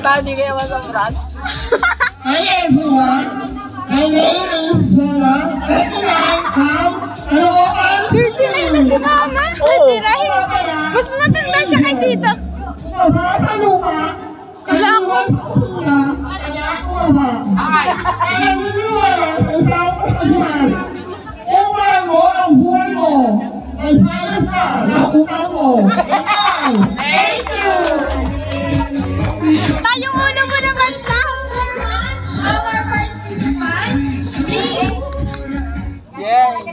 Tadi kayak masang ras. Hi everyone, my name is Bella. Hello, I'm 39 na si Mama. 39. Mas matanda siya kay Tito. Sa lupa. Wala ako. Kaya ako ba? Kaya niniwala sa isang kasabihan. Kung bago ang buhay mo, ay sayang ka na utang mo.